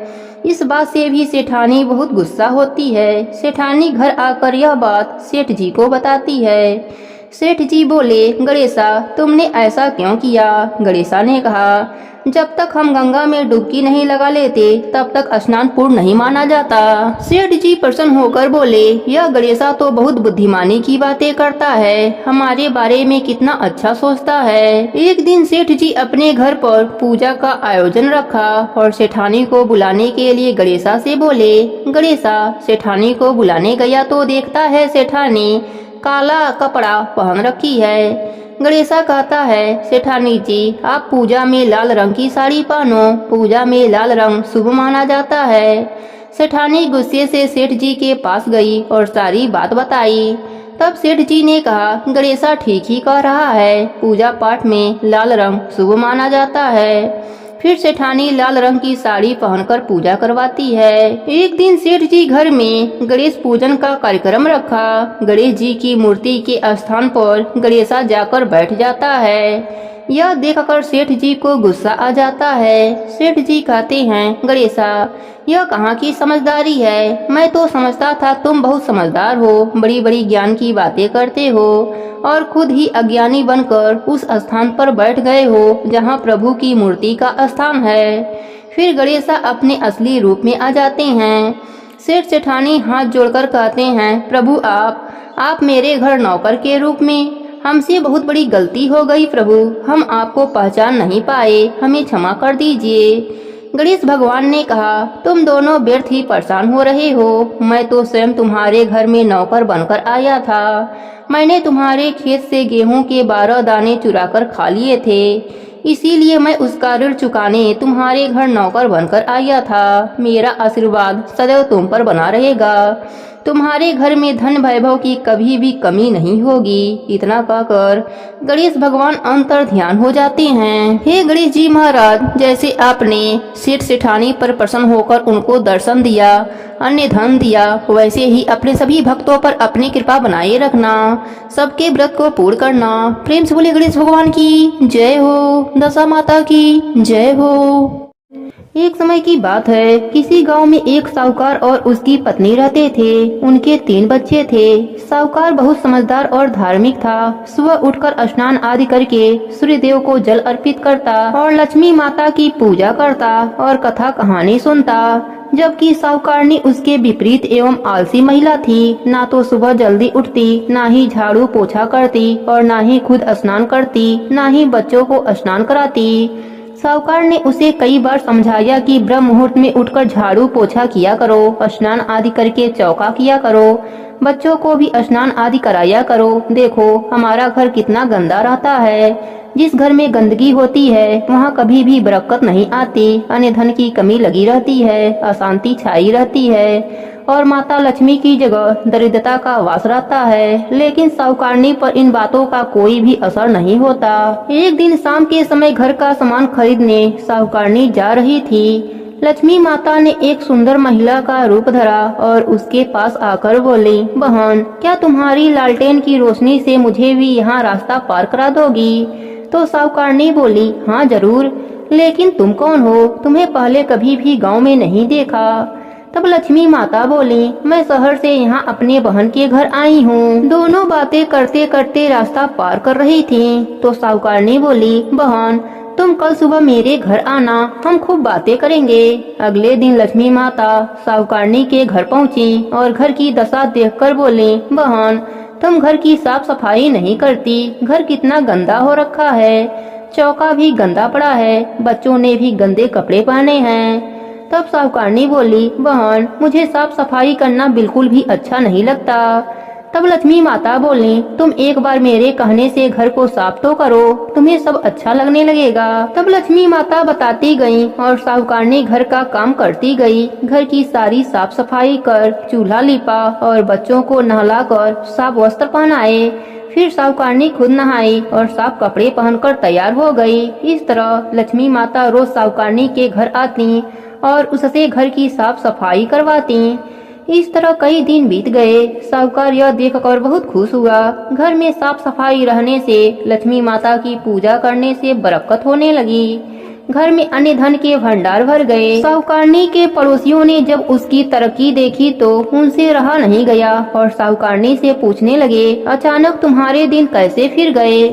इस बात से भी सेठानी बहुत गुस्सा होती है। सेठानी घर आकर यह बात सेठ जी को बताती है। सेठ जी बोले, गणेशा तुमने ऐसा क्यों किया? गणेशा ने कहा, जब तक हम गंगा में डुबकी नहीं लगा लेते तब तक स्नान पूर्ण नहीं माना जाता। सेठ जी प्रसन्न होकर बोले, यह गणेशा तो बहुत बुद्धिमानी की बातें करता है, हमारे बारे में कितना अच्छा सोचता है। एक दिन सेठ जी अपने घर पर पूजा का आयोजन रखा और सेठानी को बुलाने के लिए गणेशा से बोले। गणेशा सेठानी को बुलाने गया तो देखता है सेठानी काला कपड़ा पहन रखी है। गणेशा कहता है, सेठानी जी आप पूजा में लाल रंग की साड़ी पहनो, पूजा में लाल रंग शुभ माना जाता है। सेठानी गुस्से से सेठ जी के पास गई और सारी बात बताई। तब सेठ जी ने कहा, गणेशा ठीक ही कह रहा है, पूजा पाठ में लाल रंग शुभ माना जाता है। फिर सेठानी लाल रंग की साड़ी पहनकर पूजा करवाती है। एक दिन सेठ जी घर में गणेश पूजन का कार्यक्रम रखा। गणेश जी की मूर्ति के स्थान पर गणेशा जाकर बैठ जाता है। यह देखकर सेठ जी को गुस्सा आ जाता है। सेठ जी कहते हैं, गणेशा यह कहाँ की समझदारी है, मैं तो समझता था तुम बहुत समझदार हो, बड़ी बड़ी ज्ञान की बातें करते हो और खुद ही अज्ञानी बनकर उस स्थान पर बैठ गए हो जहाँ प्रभु की मूर्ति का स्थान है। फिर गणेशा अपने असली रूप में आ जाते हैं। सेठ सेठानी हाथ जोड़कर कहते हैं, प्रभु आप मेरे घर नौकर के रूप में, हमसे बहुत बड़ी गलती हो गई प्रभु, हम आपको पहचान नहीं पाए, हमें क्षमा कर दीजिए। गणेश भगवान ने कहा, तुम दोनों व्यर्थ ही परेशान हो रहे हो, मैं तो स्वयं तुम्हारे घर में नौकर बनकर आया था। मैंने तुम्हारे खेत से गेहूं के 12 दाने चुरा कर खा लिए थे, इसीलिए मैं उसका ऋण चुकाने तुम्हारे घर नौकर बनकर आया था। मेरा आशीर्वाद सदैव तुम पर बना रहेगा, तुम्हारे घर में धन वैभव की कभी भी कमी नहीं होगी। इतना कहकर गणेश भगवान अंतर ध्यान हो जाते हैं। हे गणेश जी महाराज, जैसे आपने सेठ सेठानी पर प्रसन्न होकर उनको दर्शन दिया, अन्य धन दिया, वैसे ही अपने सभी भक्तों पर अपनी कृपा बनाए रखना, सबके व्रत को पूर्ण करना। प्रेम से बोले गणेश भगवान की जय हो, दशा माता की जय हो। एक समय की बात है, किसी गांव में एक साहूकार और उसकी पत्नी रहते थे। उनके 3 बच्चे थे। साहूकार बहुत समझदार और धार्मिक था। सुबह उठकर स्नान आदि करके सूर्य देव को जल अर्पित करता और लक्ष्मी माता की पूजा करता और कथा कहानी सुनता। जबकि साहूकारनी उसके विपरीत एवं आलसी महिला थी। ना तो सुबह जल्दी उठती, ना ही झाड़ू पोछा करती और ना ही खुद स्नान करती, ना ही बच्चों को स्नान कराती। साहूकार ने उसे कई बार समझाया कि ब्रह्म मुहूर्त में उठकर झाड़ू पोछा किया करो, स्नान आदि करके चौका किया करो, बच्चों को भी स्नान आदि कराया करो। देखो हमारा घर कितना गंदा रहता है, जिस घर में गंदगी होती है वहाँ कभी भी बरकत नहीं आती, अन्य धन की कमी लगी रहती है, अशांति छाई रहती है और माता लक्ष्मी की जगह दरिद्रता का वास रहता है। लेकिन साहूकारनी पर इन बातों का कोई भी असर नहीं होता। एक दिन शाम के समय घर का सामान खरीदने साहूकारनी जा रही थी। लक्ष्मी माता ने एक सुंदर महिला का रूप धरा और उसके पास आकर बोली, बहन क्या तुम्हारी लालटेन की रोशनी से मुझे भी यहाँ रास्ता पार करा दोगी? तो साहूकारनी बोली, हाँ जरूर। लेकिन तुम कौन हो? तुम्हें पहले कभी भी गांव में नहीं देखा। तब लक्ष्मी माता बोली, मैं शहर से यहाँ अपने बहन के घर आई हूँ। दोनों बातें करते करते रास्ता पार कर रही थीं, तो साहूकारनी बोली, बहन तुम कल सुबह मेरे घर आना, हम खूब बातें करेंगे। अगले दिन लक्ष्मी माता साहूकारनी के घर पहुँची और घर की दशा देखकर बोली, बहन तुम घर की साफ सफाई नहीं करती, घर कितना गंदा हो रखा है, चौका भी गंदा पड़ा है, बच्चों ने भी गंदे कपड़े पहने हैं। तब साहूकारनी बोली, बहन मुझे साफ सफाई करना बिल्कुल भी अच्छा नहीं लगता। तब लक्ष्मी माता बोली, तुम एक बार मेरे कहने से घर को साफ तो करो, तुम्हें सब अच्छा लगने लगेगा। तब लक्ष्मी माता बताती गई और साहूकारनी घर का काम करती गई। घर की सारी साफ सफाई कर, चूल्हा लिपा और बच्चों को नहलाकर साफ वस्त्र पहनाए। फिर साहूकारनी खुद नहाई और साफ कपड़े पहनकर तैयार हो गई। इस तरह लक्ष्मी माता रोज साहूकारनी के घर आती और उससे घर की साफ सफाई करवाती। इस तरह कई दिन बीत गए। साहूकार यह देखकर बहुत खुश हुआ। घर में साफ सफाई रहने से, लक्ष्मी माता की पूजा करने से बरकत होने लगी। घर में अन्य धन के भंडार भर गए। साहूकारनी के पड़ोसियों ने जब उसकी तरक्की देखी तो उनसे रहा नहीं गया और साहूकारनी से पूछने लगे, अचानक तुम्हारे दिन कैसे फिर गए?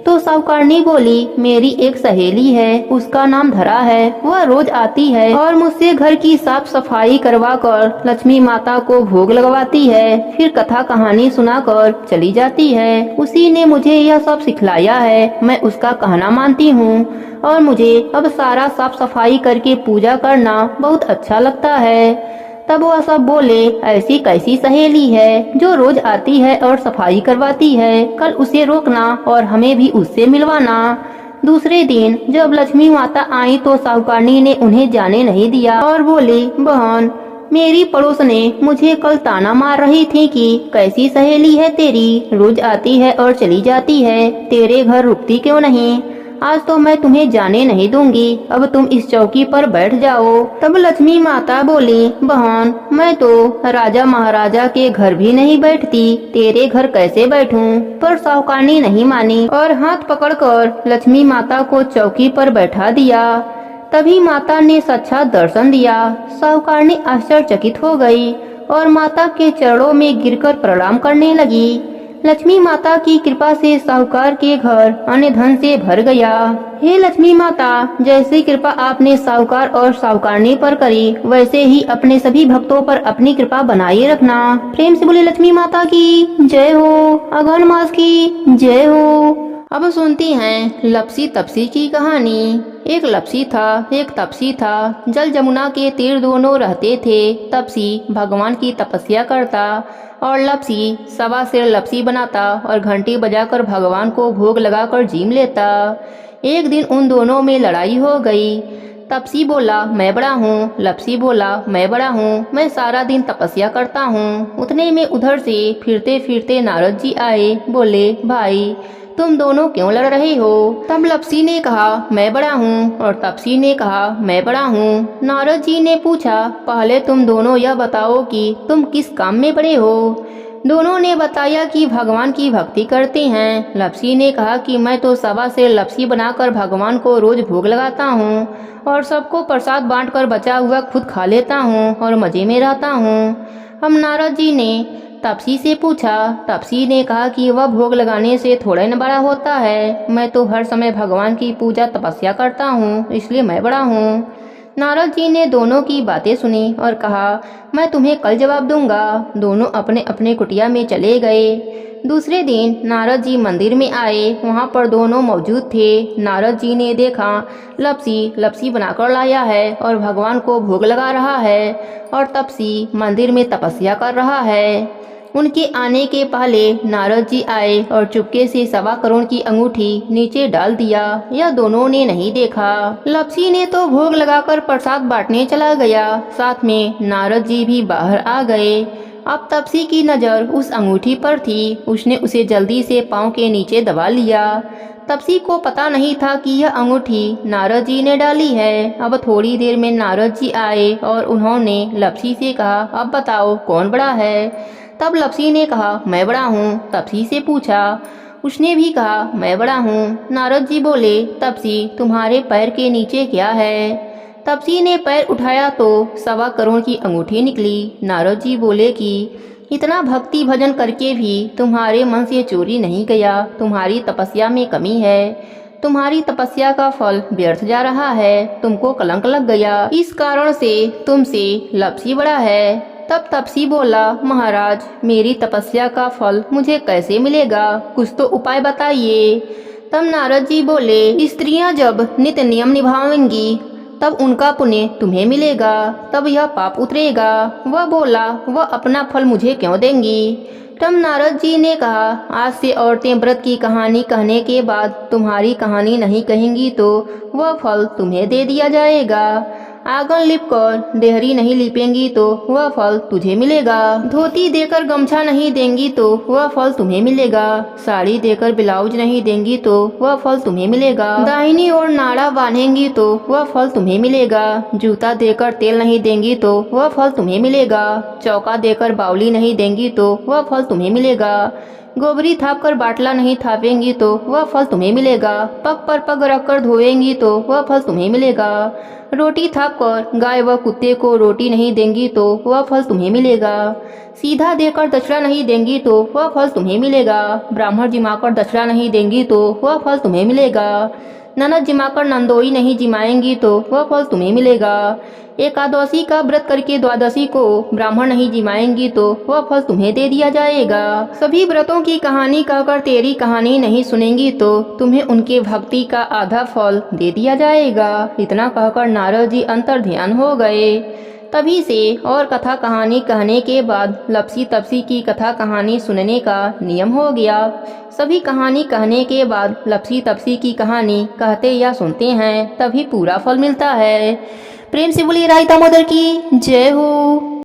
तो साहूकारनी बोली, मेरी एक सहेली है, उसका नाम धरा है, वह रोज आती है और मुझसे घर की साफ सफाई करवाकर लक्ष्मी माता को भोग लगवाती है, फिर कथा कहानी सुनाकर चली जाती है। उसी ने मुझे यह सब सिखलाया है, मैं उसका कहना मानती हूँ और मुझे अब सारा साफ सफाई करके पूजा करना बहुत अच्छा लगता है। तब वह सब बोले, ऐसी कैसी सहेली है जो रोज आती है और सफाई करवाती है, कल उसे रोकना और हमें भी उससे मिलवाना। दूसरे दिन जब लक्ष्मी माता आई तो साहूकारनी ने उन्हें जाने नहीं दिया और बोली, बहन मेरी पड़ोस ने मुझे कल ताना मार रही थी कि कैसी सहेली है तेरी, रोज आती है और चली जाती है, तेरे घर रुकती क्यों नहीं? आज तो मैं तुम्हें जाने नहीं दूंगी, अब तुम इस चौकी पर बैठ जाओ। तब लक्ष्मी माता बोली, बहन मैं तो राजा महाराजा के घर भी नहीं बैठती, तेरे घर कैसे बैठूं? पर साहूकारनी नहीं मानी और हाथ पकड़कर लक्ष्मी माता को चौकी पर बैठा दिया। तभी माता ने साक्षात दर्शन दिया। साहूकारनी आश्चर्यचकित हो गई और माता के चरणों में गिरकर प्रणाम करने लगी। लक्ष्मी माता की कृपा से साहूकार के घर अन्य धन से भर गया। हे लक्ष्मी माता, जैसी कृपा आपने साहूकार और साहूकारनी पर करी, वैसे ही अपने सभी भक्तों पर अपनी कृपा बनाए रखना। प्रेम से बोले लक्ष्मी माता की जय हो, अघन मास की जय हो। अब सुनती हैं लपसी तपसी की कहानी। एक लपसी था, एक तपसी था, जल जमुना के तीर दोनों रहते थे। तपसी भगवान की तपस्या करता और लपसी सवा सिर लपसी बनाता और घंटी बजाकर भगवान को भोग लगाकर जीम लेता। एक दिन उन दोनों में लड़ाई हो गई। तपसी बोला, मैं बड़ा हूँ। लपसी बोला, मैं बड़ा हूँ, मैं सारा दिन तपस्या करता हूँ। उतने में उधर से फिरते फिरते नारद जी आए। बोले, भाई तुम दोनों क्यों लड़ रहे हो? तब लपसी ने कहा, मैं बड़ा हूँ और तपसी ने कहा, मैं बड़ा हूँ। नारद जी ने पूछा, पहले तुम दोनों यह बताओ कि तुम किस काम में बड़े हो? दोनों ने बताया कि भगवान की भक्ति करते हैं। लपसी ने कहा कि मैं तो सवा से लपसी बनाकर भगवान को रोज भोग लगाता हूँ और सबको प्रसाद बांटकर बचा हुआ खुद खा लेता हूँ और मजे में रहता हूँ। हम नारद जी ने तपसी से पूछा। तपसी ने कहा कि वह भोग लगाने से थोड़ा न बड़ा होता है, मैं तो हर समय भगवान की पूजा तपस्या करता हूँ, इसलिए मैं बड़ा हूँ। नारद जी ने दोनों की बातें सुनी और कहा, मैं तुम्हें कल जवाब दूंगा। दोनों अपने अपने कुटिया में चले गए। दूसरे दिन नारद जी मंदिर में आए, वहाँ पर दोनों मौजूद थे। नारद जी ने देखा लपसी लपसी बनाकर लाया है और भगवान को भोग लगा रहा है और तपसी मंदिर में तपस्या कर रहा है। उनके आने के पहले नारद जी आए और चुपके से 1.25 करोड़ की अंगूठी नीचे डाल दिया। यह दोनों ने नहीं देखा। लपसी ने तो भोग लगाकर प्रसाद बांटने चला गया, साथ में नारद जी भी बाहर आ गए। अब तपसी की नज़र उस अंगूठी पर थी। उसने उसे जल्दी से पाँव के नीचे दबा लिया। तपसी को पता नहीं था कि यह अंगूठी नारद जी ने डाली है। अब थोड़ी देर में नारद जी आए और उन्होंने लपसी से कहा, अब बताओ कौन बड़ा है? तब लपसी ने कहा, मैं बड़ा हूँ। तपसी से पूछा, उसने भी कहा मैं बड़ा हूँ। नारद जी बोले तपसी तुम्हारे पैर के नीचे क्या है? तपसी ने पैर उठाया तो 1.25 करोड़ की अंगूठी निकली। नारद जी बोले कि इतना भक्ति भजन करके भी तुम्हारे मन से चोरी नहीं गया, तुम्हारी तपस्या में कमी है, तुम्हारी तपस्या का फल व्यर्थ जा रहा है, तुमको कलंक लग गया, इस कारण से तुमसे लपसी बड़ा है। तब तपसी बोला महाराज मेरी तपस्या का फल मुझे कैसे मिलेगा, कुछ तो उपाय बताइए। तब नारद जी बोले स्त्रियां जब नित्य नियम निभाएंगी तब उनका पुण्य तुम्हें मिलेगा, तब यह पाप उतरेगा। वह बोला वह अपना फल मुझे क्यों देंगी? तब नारद जी ने कहा आज से औरतें व्रत की कहानी कहने के बाद तुम्हारी कहानी नहीं कहेंगी तो वह फल तुम्हें दे दिया जाएगा। आंगन लिपकर देहरी नहीं लिपेंगी तो वह फल तुझे मिलेगा। धोती देकर गमछा नहीं देंगी तो वह फल तुम्हें मिलेगा। साड़ी देकर ब्लाउज नहीं देंगी तो वह फल तुम्हें मिलेगा। दाहिनी ओर नाड़ा बांधेंगी तो वह फल तुम्हें मिलेगा। जूता देकर तेल नहीं देंगी तो वह फल तुम्हें मिलेगा। चौका देकर बावली नहीं देंगी तो वह फल तुम्हें मिलेगा। गोबरी थाप कर बाटला नहीं थापेंगी तो वह फल तुम्हें मिलेगा। पग पर पग रखकर धोएंगी तो वह फल तुम्हें मिलेगा। रोटी थाप कर गाय व कुत्ते को रोटी नहीं देंगी तो वह फल तुम्हें मिलेगा। सीधा देकर दक्षिणा नहीं देंगी तो वह फल तुम्हें मिलेगा। ब्राह्मण जिमाकर दक्षिणा नहीं देंगी तो वह फल तुम्हें मिलेगा। ननद जिमाकर नंदोई नहीं जिमाएंगी तो वह फल तुम्हें मिलेगा। एकादशी का व्रत करके द्वादशी को ब्राह्मण नहीं जिमाएंगी तो वह फल तुम्हें दे दिया जाएगा। सभी व्रतों की कहानी कहकर तेरी कहानी नहीं सुनेंगी तो तुम्हें उनके भक्ति का आधा फल दे दिया जाएगा। इतना कहकर नारद जी अंतर ध्यान हो गए। तभी से और कथा कहानी कहने के बाद लपसी तपसी की कथा कहानी सुनने का नियम हो गया। सभी कहानी कहने के बाद लपसी तपसी की कहानी कहते या सुनते हैं तभी पूरा फल मिलता है। प्रेम से बोलिए राई दामोदर की जय हो।